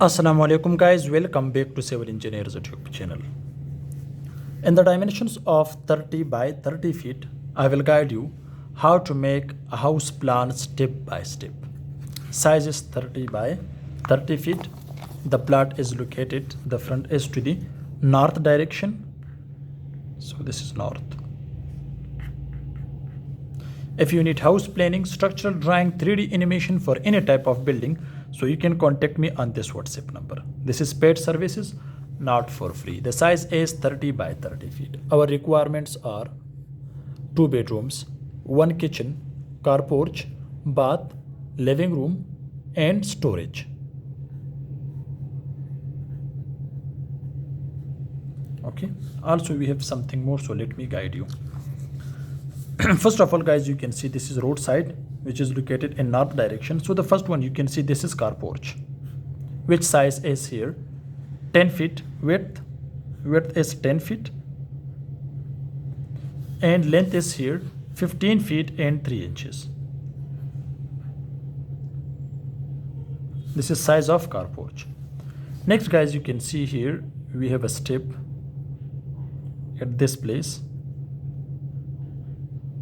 Assalamu alaikum guys, welcome back to Civil Engineers YouTube channel. In the dimensions of 30 by 30 feet, I will guide you how to make a house plan step by step. Size is 30 by 30 feet. The plot is located, the front is to the north direction. So this is north. If you need house planning, structural drawing, 3D animation for any type of building, so you can contact me on this WhatsApp number. This is paid services, not for free. The size is 30 by 30 feet. Our requirements are 2 bedrooms, 1 kitchen, car porch, bath, living room, and storage. Okay. Also, we have something more, so let me guide you. First of all, guys, you can see this is roadside, which is located in north direction. So the first one you can see this is car porch, which size is here 10 feet width is 10 feet, and length is here 15 feet and 3 inches. This is size of car porch. Next, guys, you can see here we have a step at this place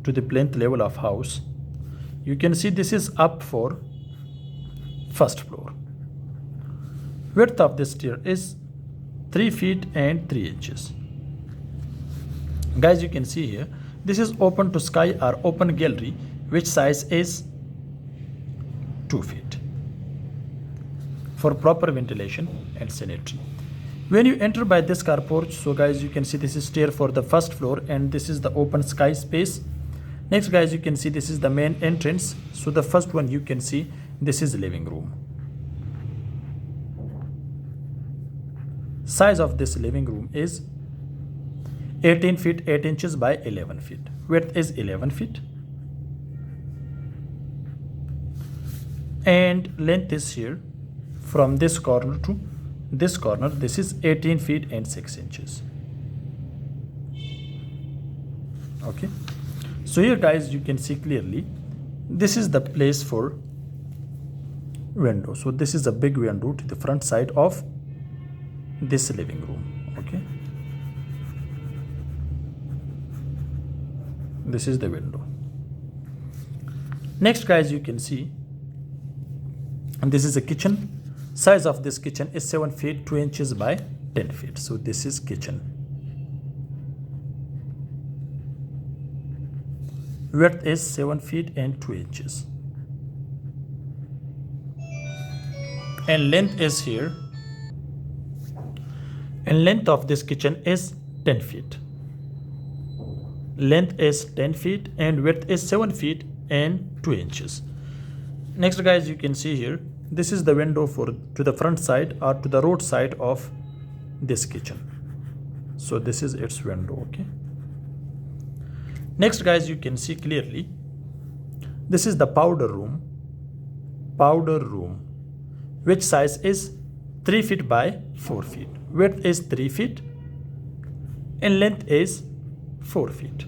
to the plinth level of house. You can see this is up for first floor. Width of this stair is 3 feet and 3 inches. Guys, you can see here this is open to sky or open gallery, which size is 2 feet for proper ventilation and sanitary. When you enter by this car porch, so guys, you can see this is stair for the first floor, and this is the open sky space. Next, guys, you can see this is the main entrance. So the first one you can see this is living room. Size of this living room is 18 feet 8 inches by 11 feet. Width is 11 feet. And length is here from this corner to this corner. This is 18 feet and 6 inches. Okay. So here, guys, you can see clearly this is the place for window. So this is a big window to the front side of this living room. Okay, this is the window. Next, guys, you can see, and this is a kitchen. Size of this kitchen is 7 feet 2 inches by 10 feet. So this is kitchen. Width is 7 feet and 2 inches. And length is here. And length of this kitchen is 10 feet. Length is 10 feet and width is 7 feet and 2 inches. Next, guys, you can see here, this is the window to the front side or to the road side of this kitchen. So this is its window. Okay. Next, guys, you can see clearly this is the powder room, which size is 3 feet by 4 feet. Width is 3 feet and length is 4 feet.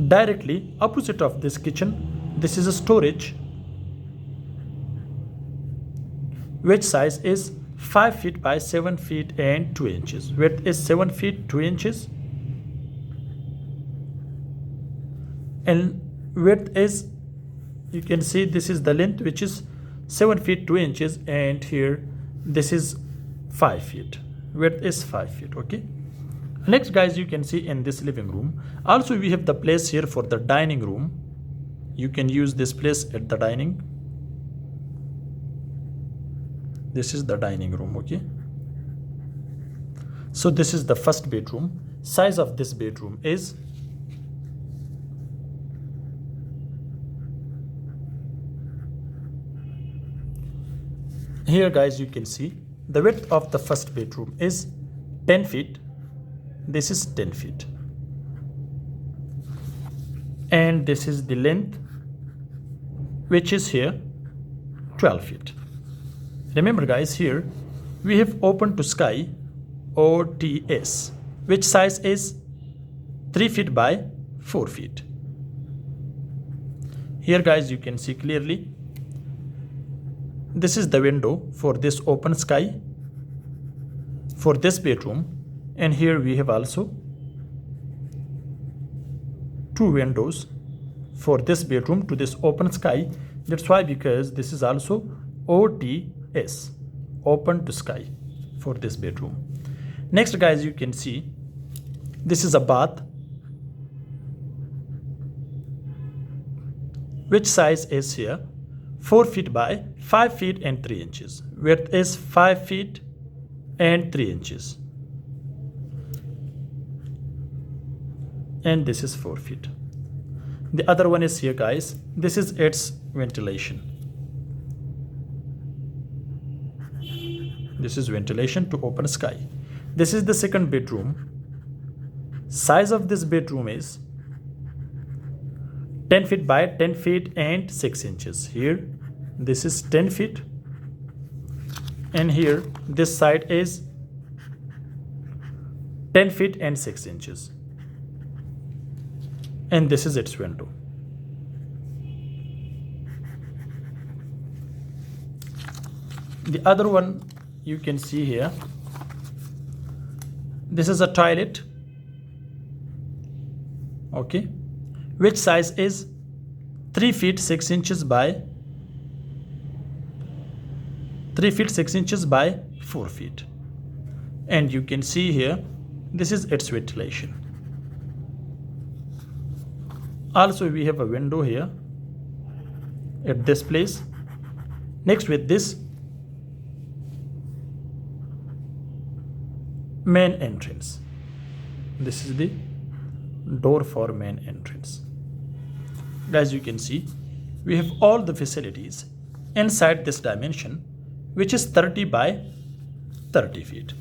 Directly opposite of this kitchen, this is a storage, which size is 5 feet by 7 feet and 2 inches. Width is 7 feet 2 inches. And width is, you can see this is the length, which is 7 feet 2 inches, and here this is 5 feet. Width is 5 feet. Okay. Next, guys, you can see in this living room also we have the place here for the dining room. You can use this place at the dining. This is the dining room. Okay. So this is the first bedroom. Size of this bedroom is here, guys, you can see the width of the first bedroom is 10 feet. This is 10 feet. And this is the length, which is here 12 feet. Remember, guys, here we have open to sky OTS, which size is 3 feet by 4 feet. Here, guys, you can see clearly this is the window for this open sky for this bedroom, and here we have also two windows for this bedroom to this open sky. That's why, because this is also OTS, open to sky, for this bedroom. Next guys, you can see this is a bath, which size is here 4 feet by 5 feet and 3 inches. Width is 5 feet and 3 inches. And this is 4 feet. The other one is here guys. This is its ventilation. This is ventilation to open sky. This is the second bedroom. Size of this bedroom is 10 feet by 10 feet and 6 inches. Here this is 10 feet, and here this side is 10 feet and 6 inches, and this is its window. The other one you can see here, this is a toilet, okay, which size is 3 feet 6 inches by 3 feet 6 inches by 4 feet. And you can see here, this is its ventilation. Also we have a window here at this place. Next, with this main entrance, this is the door for main entrance. As you can see, we have all the facilities inside this dimension, which is 30 by 30 feet.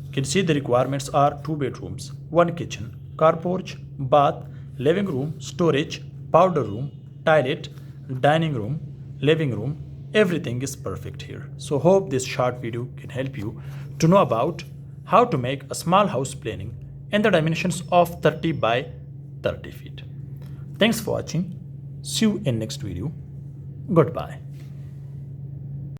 You can see the requirements are 2 bedrooms, 1 kitchen, car porch, bath, living room, storage, powder room, toilet, dining room, living room. Everything is perfect here. So hope this short video can help you to know about how to make a small house planning in the dimensions of 30 by 30 feet. Thanks for watching. See you in next video. Goodbye.